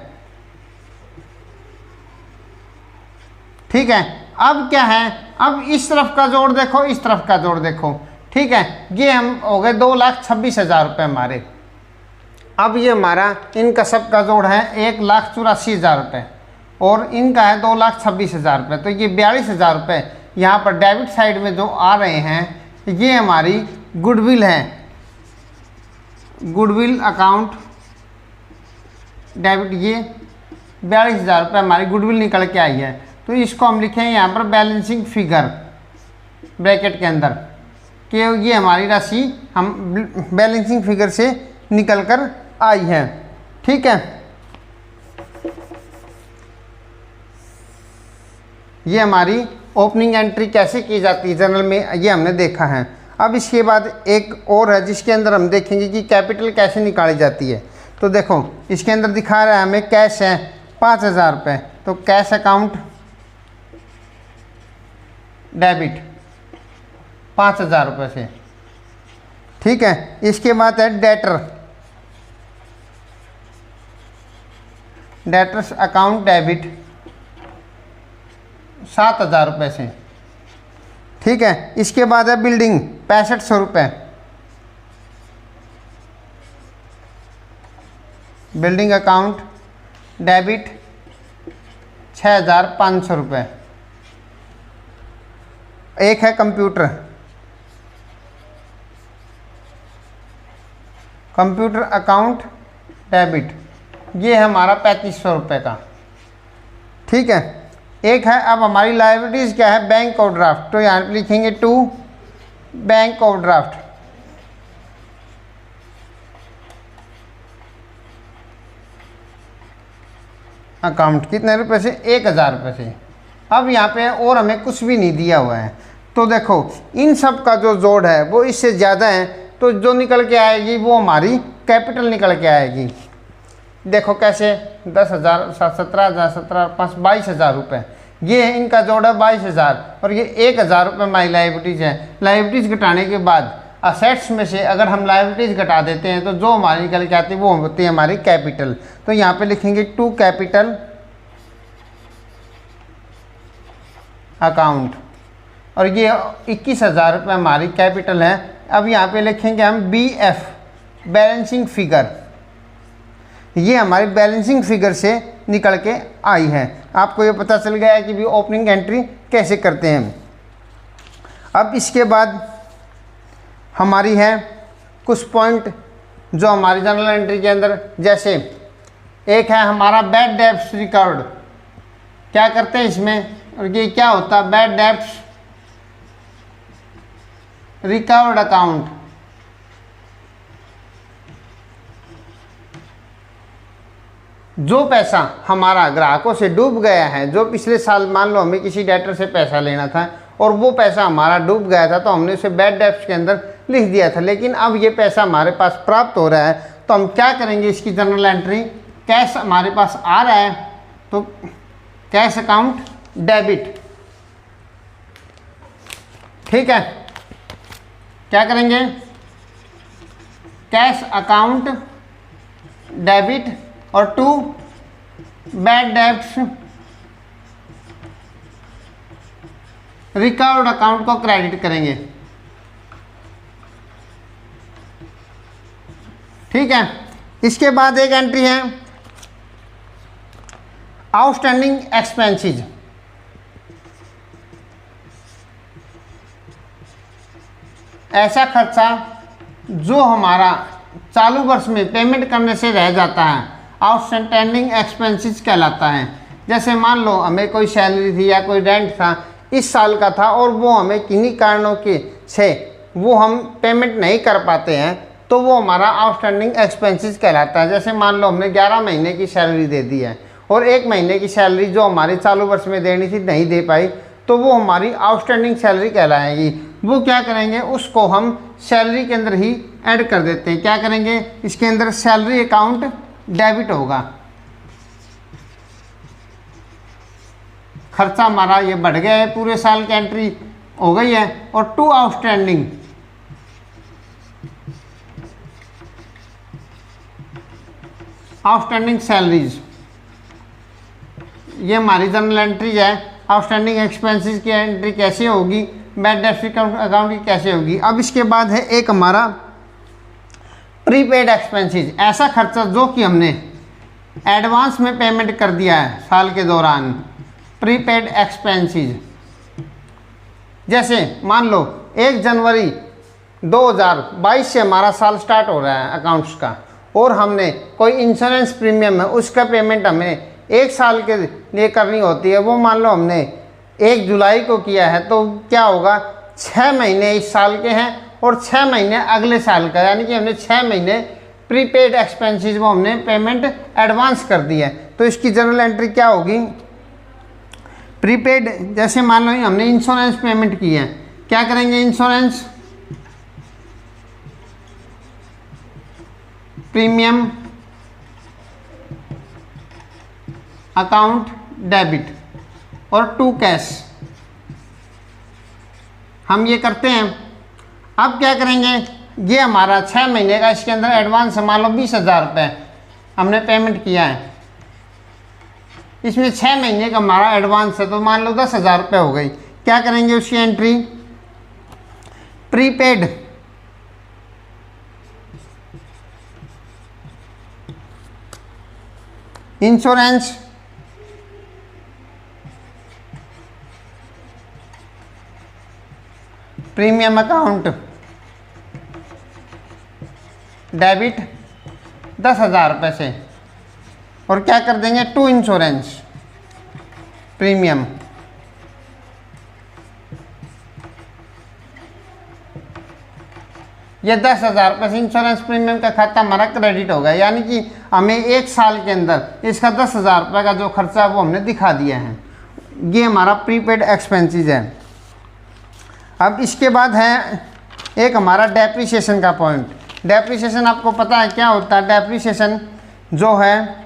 ठीक है। अब क्या है, अब इस तरफ का जोड़ देखो, इस तरफ का जोड़ देखो। ठीक है। ये हम हो गए 2,26,000 रुपये हमारे। अब ये हमारा इनका सबका जोड़ है 1,84,000 रुपये और इनका है 2,26,000 रुपये। तो ये 42,000 रुपये यहाँ पर डेबिट साइड में जो आ रहे हैं, ये हमारी गुडविल है। गुडविल अकाउंट डेबिट, ये 42,000 रुपये हमारी गुडविल निकल के आई है। तो इसको हम लिखेंगे यहाँ पर बैलेंसिंग फिगर ब्रैकेट के अंदर कि ये हमारी राशि हम बैलेंसिंग फिगर से निकल कर आई है। ठीक है। ये हमारी ओपनिंग एंट्री कैसे की जाती है जर्नल में, ये हमने देखा है। अब इसके बाद एक और है जिसके अंदर हम देखेंगे कि कैपिटल कैसे निकाली जाती है। तो देखो इसके अंदर दिखा रहा है हमें कैश है 5,000 रुपये, तो कैश अकाउंट डेबिट 5,000 रुपये से। ठीक है। इसके बाद है डेटर, डेटर्स अकाउंट डेबिट 7,000 रुपये से। ठीक है। इसके बाद है बिल्डिंग 6500 रुपये, बिल्डिंग अकाउंट डेबिट 6,500 रुपये। एक है कंप्यूटर, कंप्यूटर अकाउंट डेबिट, ये है हमारा 3500 रुपये का। ठीक है। एक है अब हमारी लायबिलिटीज़ क्या है, बैंक ओवरड्राफ्ट। तो यहाँ पे लिखेंगे टू बैंक ओवरड्राफ्ट, अकाउंट कितने रुपए से? 1,000 रुपये से। अब यहाँ पे और हमें कुछ भी नहीं दिया हुआ है। तो देखो इन सब का जो जोड़ है वो इससे ज़्यादा है, तो जो निकल के आएगी वो हमारी कैपिटल निकल के आएगी। देखो कैसे, 10,000 17,000 17,500 22,000 रुपये, ये है इनका जोड़ है 22,000 और ये 1,000 रुपये हमारी लायबिलिटीज़ है। लायबिलिटीज़ घटाने के बाद असेट्स में से अगर हम लायबिलिटीज़ घटा देते हैं तो जो हमारी निकल के आती है वो होती है हमारी कैपिटल। तो यहाँ पे लिखेंगे टू कैपिटल अकाउंट और ये 21,000 रुपये हमारी कैपिटल है। अब यहाँ पे लिखेंगे हम BF बैलेंसिंग फिगर, ये हमारी बैलेंसिंग फिगर से निकल के आई है। आपको ये पता चल गया है कि भी ओपनिंग एंट्री कैसे करते हैं। अब इसके बाद हमारी है कुछ पॉइंट जो हमारी जर्नल एंट्री के अंदर, जैसे एक है हमारा बैड डेब्ट्स रिकॉर्ड। क्या करते हैं इसमें, और ये क्या होता है बैड डेब्ट्स रिकवर्ड अकाउंट। जो पैसा हमारा ग्राहकों से डूब गया है, जो पिछले साल मान लो हमें किसी डेटर से पैसा लेना था और वो पैसा हमारा डूब गया था, तो हमने उसे बैड डेब्ट्स के अंदर लिख दिया था, लेकिन अब ये पैसा हमारे पास प्राप्त हो रहा है, तो हम क्या करेंगे, इसकी जर्नल एंट्री कैश हमारे पास आ रहा है तो कैश अकाउंट डेबिट। ठीक है। क्या करेंगे, कैश अकाउंट डेबिट और to bad debts recovered account को क्रेडिट करेंगे। ठीक है, इसके बाद एक एंट्री है आउटस्टैंडिंग एक्सपेंसेस। ऐसा खर्चा जो हमारा चालू वर्ष में पेमेंट करने से रह जाता है, आउटस्टैंडिंग एक्सपेंसेस कहलाता है। जैसे मान लो हमें कोई सैलरी थी या कोई रेंट था इस साल का था और वो हमें किन्हीं कारणों के से वो हम पेमेंट नहीं कर पाते हैं, तो वो हमारा आउटस्टैंडिंग एक्सपेंसेस कहलाता है। जैसे मान लो हमने 11 महीने की सैलरी दे दी है और 1 महीने की सैलरी जो हमारी चालू वर्ष में देनी थी नहीं दे पाई, तो वो हमारी आउटस्टैंडिंग सैलरी कहलाएगी। वो क्या करेंगे, उसको हम सैलरी के अंदर ही ऐड कर देते हैं। क्या करेंगे, इसके अंदर सैलरी अकाउंट डेबिट होगा। खर्चा हमारा ये बढ़ गया है, पूरे साल की एंट्री हो गई है। और टू आउटस्टैंडिंग सैलरीज, ये हमारी जनरल एंट्री है। आउटस्टैंडिंग एक्सपेंसेस की एंट्री कैसे होगी, बैड डेब्ट अकाउंट की कैसे होगी। अब इसके बाद है एक हमारा प्रीपेड एक्सपेंसेस, ऐसा खर्चा जो कि हमने एडवांस में पेमेंट कर दिया है साल के दौरान, प्रीपेड एक्सपेंसेस। जैसे मान लो 1 जनवरी 2022 से हमारा साल स्टार्ट हो रहा है अकाउंट्स का, और हमने कोई इंश्योरेंस प्रीमियम है उसका पेमेंट हमें 1 साल के लिए करनी होती है। वो मान लो हमने 1 जुलाई को किया है, तो क्या होगा, 6 महीने इस साल के हैं और 6 महीने अगले साल का, यानी कि हमने 6 महीने प्रीपेड एक्सपेंसेस वो हमने पेमेंट एडवांस कर दी है। तो इसकी जनरल एंट्री क्या होगी, प्रीपेड। जैसे मान लो हमने इंश्योरेंस पेमेंट की है, क्या करेंगे, इंश्योरेंस प्रीमियम अकाउंट डेबिट और टू कैश, हम ये करते हैं। अब क्या करेंगे, ये हमारा 6 महीने का, इसके अंदर एडवांस मान लो 20,000 रुपये हमने पेमेंट किया है, इसमें 6 महीने का हमारा एडवांस है, तो मान लो 10,000 रुपये हो गई। क्या करेंगे, उसकी entry prepaid insurance premium account debit 10,000 रुपये से, और क्या कर देंगे, टू इंश्योरेंस प्रीमियम। ये 10,000 रुपये से इंश्योरेंस प्रीमियम का खाता हमारा क्रेडिट होगा, यानी कि हमें 1 साल के अंदर इसका 10,000 रुपये का जो खर्चा है वो हमने दिखा दिया है। ये हमारा प्रीपेड एक्सपेंसेस है। अब इसके बाद है एक हमारा डेप्रिसिएशन का पॉइंट। डेप्रिसिएशन आपको पता है क्या होता है, डेप्रिसिएशन जो है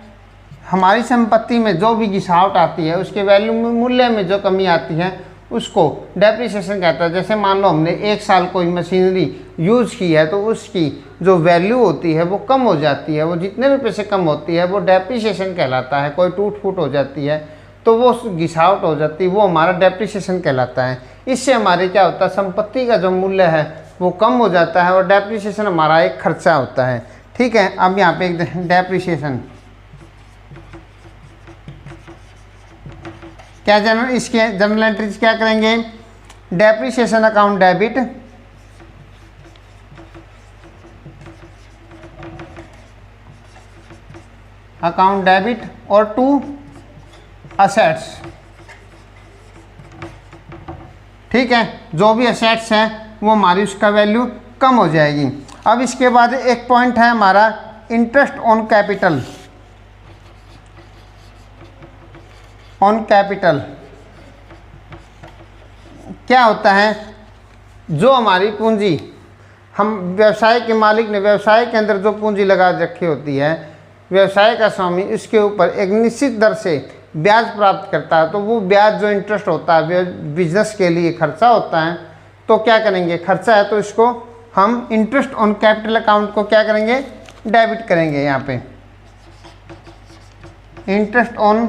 हमारी संपत्ति में जो भी गिरावट आती है, उसके वैल्यू में, मूल्य में जो कमी आती है, उसको डेप्रिसिएशन कहता है। जैसे मान लो हमने 1 साल कोई मशीनरी यूज़ की है, तो उसकी जो वैल्यू होती है वो कम हो जाती है, वो जितने रुपये से कम होती है वो डेप्रिसिएशन कहलाता है। कोई टूट फूट हो जाती है तो वो गिरावट हो जाती है, वो हमारा डेप्रिसिएशन कहलाता है। इससे हमारे क्या होता है, संपत्ति का जो मूल्य है वो कम हो जाता है, और डेप्रिसिएशन हमारा एक खर्चा होता है। ठीक है, अब यहाँ पे एक डेप्रिसिएशन क्या जनरल, इसके जनरल एंट्रीज क्या करेंगे, डेप्रिसिएशन अकाउंट डेबिट और टू असेट्स। ठीक है, जो भी असेट्स हैं वो हमारी उसका वैल्यू कम हो जाएगी। अब इसके बाद एक पॉइंट है हमारा इंटरेस्ट ऑन कैपिटल। क्या होता है, जो हमारी पूंजी, हम व्यवसाय के मालिक ने व्यवसाय के अंदर जो पूंजी लगा रखी होती है, व्यवसाय का स्वामी इसके ऊपर एक निश्चित दर से ब्याज प्राप्त करता है, तो वो ब्याज जो इंटरेस्ट होता है बिजनेस के लिए खर्चा होता है, तो क्या करेंगे, खर्चा है तो इसको हम इंटरेस्ट ऑन कैपिटल अकाउंट को क्या करेंगे, डेबिट करेंगे। यहाँ पे interest on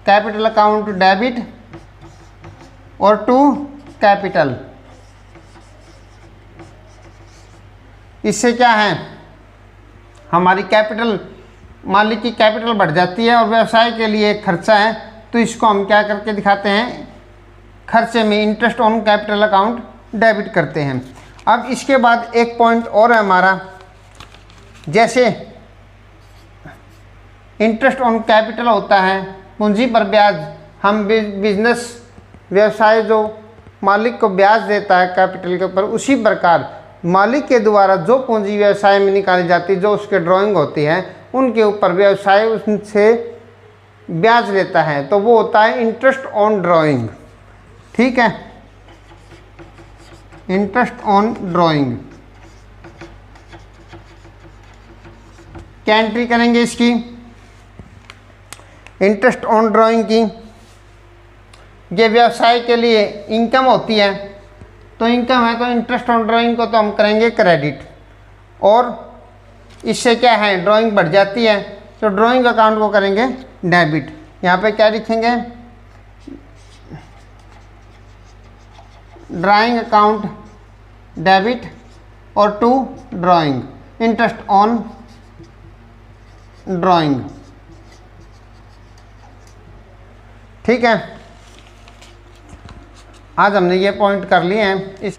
capital account debit और टू कैपिटल। इससे क्या है, हमारी कैपिटल, मालिक की कैपिटल बढ़ जाती है और व्यवसाय के लिए खर्चा है, तो इसको हम क्या करके दिखाते हैं, खर्चे में interest on capital account debit करते हैं। अब इसके बाद एक पॉइंट और है हमारा, जैसे इंटरेस्ट ऑन कैपिटल होता है पूंजी पर ब्याज, हम बिजनेस व्यवसाय जो मालिक को ब्याज देता है कैपिटल के ऊपर, उसी प्रकार मालिक के द्वारा जो पूंजी व्यवसाय में निकाली जाती है, जो उसके ड्राइंग होती है, उनके ऊपर व्यवसाय उससे ब्याज लेता है, तो वो होता है इंटरेस्ट ऑन ड्राइंग। ठीक है, इंटरेस्ट ऑन ड्राइंग। क्या एंट्री करेंगे इसकी, इंटरेस्ट ऑन ड्राइंग की। ये व्यवसाय के लिए इनकम होती है, तो इनकम है तो इंटरेस्ट ऑन ड्राइंग को तो हम करेंगे क्रेडिट, और इससे क्या है, ड्राइंग बढ़ जाती है, तो ड्राइंग अकाउंट को करेंगे डेबिट। यहाँ पे क्या लिखेंगे, ड्राइंग अकाउंट डेबिट और to drawing, interest on drawing. ठीक है, आज हमने ये पॉइंट कर लिए हैं।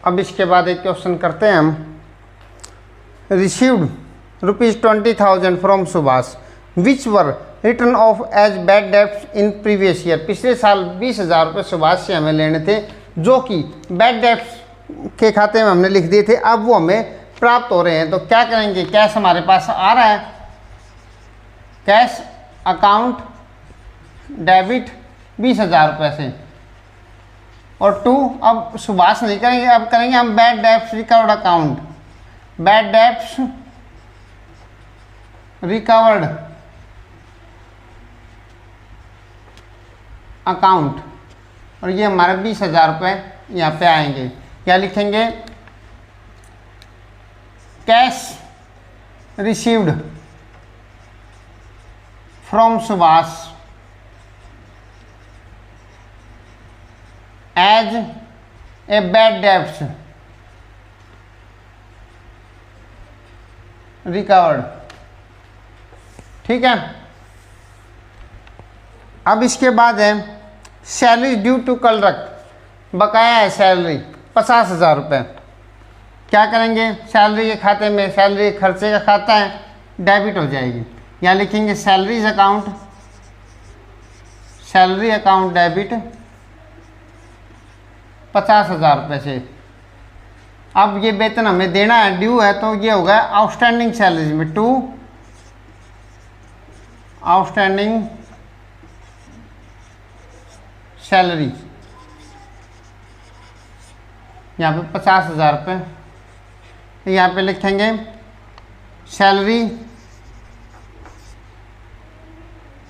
अब इसके बाद एक क्वेश्चन करते हैं हम। Received ₹20,000 from Subhash which were written off as bad debts in previous year. पिछले साल 20,000 रुपये सुभाष से हमें लेने थे, जो कि बैड डेब्ट्स के खाते में हमने लिख दिए थे, अब वो हमें प्राप्त हो रहे हैं। तो क्या करेंगे, कैश हमारे पास आ रहा है, कैश अकाउंट डेबिट 20,000 रुपये से, और टू, अब सुभाष नहीं करेंगे, अब करेंगे हम bad debts recovered account, bad debts recovered account, और ये हमारे 20,000 रुपये यहाँ पे आएंगे। क्या लिखेंगे, cash received from Subhash as a bad debts recovered. ठीक है, अब इसके बाद है सैलरी ड्यू टू क्लर्क, बकाया है सैलरी 50,000 रुपये। क्या करेंगे, सैलरी के खाते में, सैलरी खर्चे का खाता है, डेबिट हो जाएगी। यहाँ लिखेंगे salaries account, salary account debit 50,000 रुपये से। अब ये वेतन हमें देना है, ड्यू है, तो ये होगा आउटस्टैंडिंग सैलरी में, टू आउटस्टैंडिंग सैलरी, यहाँ पे 50,000 रुपये। यहाँ पे लिखेंगे salary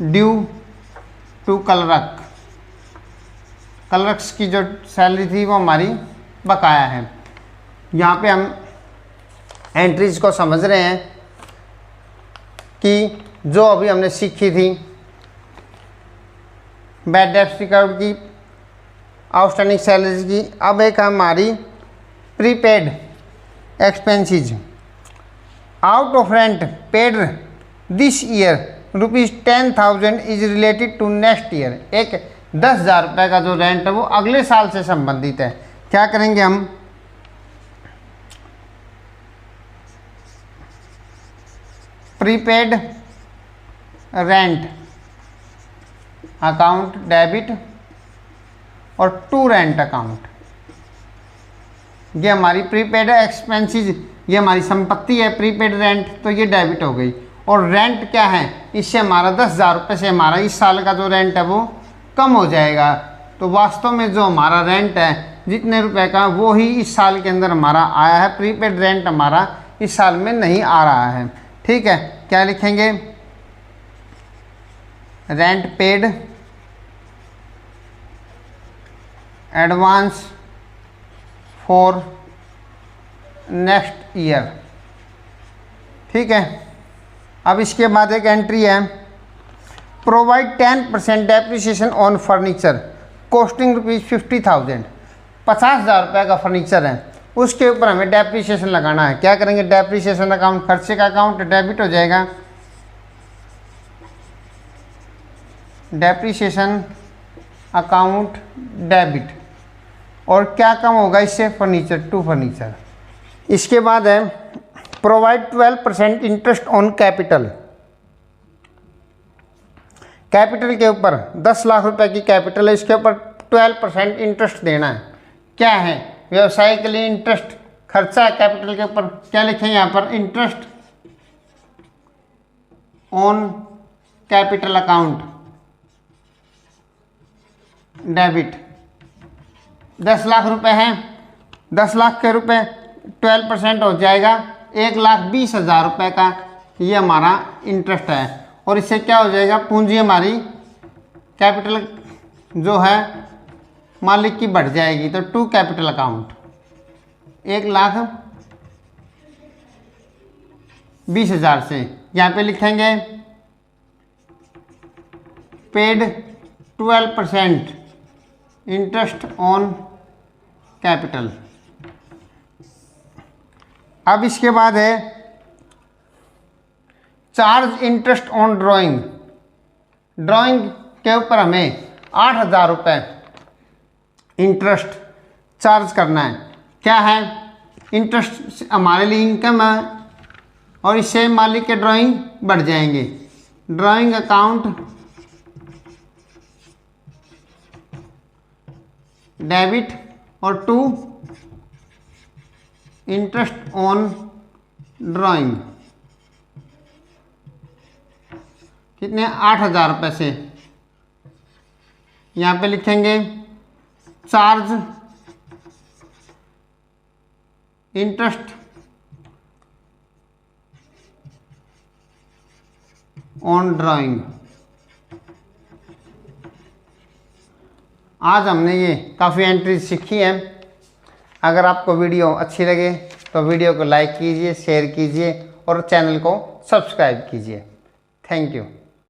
due to clerk, clerks की जो सैलरी थी वो हमारी बकाया है। यहाँ पे हम एंट्रीज को समझ रहे हैं कि जो अभी हमने सीखी थी, बैड डेब्ट्स रिकवर्ड की, आउटस्टैंडिंग सैलरीज की। अब एक हमारी prepaid expenses, out of rent paid this year ₹10,000 is related to next year. एक 10,000 रुपये का जो रेंट है वो अगले साल से संबंधित है। क्या करेंगे हम, प्रीपेड रेंट अकाउंट डेबिट और टू रेंट अकाउंट। ये हमारी प्रीपेड एक्सपेंसेस, ये हमारी संपत्ति है, प्रीपेड रेंट, तो ये डेबिट हो गई। और रेंट क्या है, इससे हमारा 10,000 रुपये से हमारा इस साल का जो रेंट है वो कम हो जाएगा। तो वास्तव में जो हमारा रेंट है जितने रुपए का, वो ही इस साल के अंदर हमारा आया है। प्रीपेड रेंट हमारा इस साल में नहीं आ रहा है। ठीक है, क्या लिखेंगे, rent paid advance for next year. ठीक है, अब इसके बाद एक एंट्री है, provide 10% depreciation on furniture costing ₹50,000। 50,000 रुपये का फर्नीचर है, उसके ऊपर हमें डेप्रिसिएशन लगाना है। क्या करेंगे, डेप्रिसिएशन अकाउंट, खर्चे का अकाउंट डेबिट हो जाएगा, डेप्रिसिएशन अकाउंट डेबिट, और क्या कम होगा इससे, फर्नीचर टू फर्नीचर। इसके बाद है provide 12% interest on capital. Capital के ऊपर 10 लाख रुपए की कैपिटल है, इसके ऊपर 12% इंटरेस्ट देना है। क्या है, व्यवसाय के लिए इंटरेस्ट, खर्चा है कैपिटल के ऊपर, क्या लिखेंगे यहाँ पर, interest on capital account debit. 10 lakh रुपए हैं, 10 लाख के रुपए 12% हो जाएगा 1,20,000 रुपये का, ये हमारा इंटरेस्ट है। और इससे क्या हो जाएगा, पूंजी हमारी कैपिटल जो है मालिक की बढ़ जाएगी, तो टू कैपिटल अकाउंट 1,20,000 से यहाँ पे लिखेंगे पेड 12% इंटरेस्ट ऑन कैपिटल। अब इसके बाद है charge interest on drawing. Drawing के ऊपर हमें 8,000 रुपये इंटरेस्ट चार्ज करना है। क्या है, इंटरेस्ट हमारे लिए इनकम है और इससे मालिक के ड्राइंग बढ़ जाएंगे। ड्राइंग अकाउंट डेबिट और टू इंटरेस्ट ऑन ड्राइंग, कितने, 8,000 रुपये से यहाँ पे लिखेंगे चार्ज इंटरेस्ट ऑन ड्राइंग। आज हमने ये काफ़ी एंट्रीज सीखी है। अगर आपको वीडियो अच्छी लगे तो वीडियो को लाइक कीजिए, शेयर कीजिए और चैनल को सब्सक्राइब कीजिए। Thank you.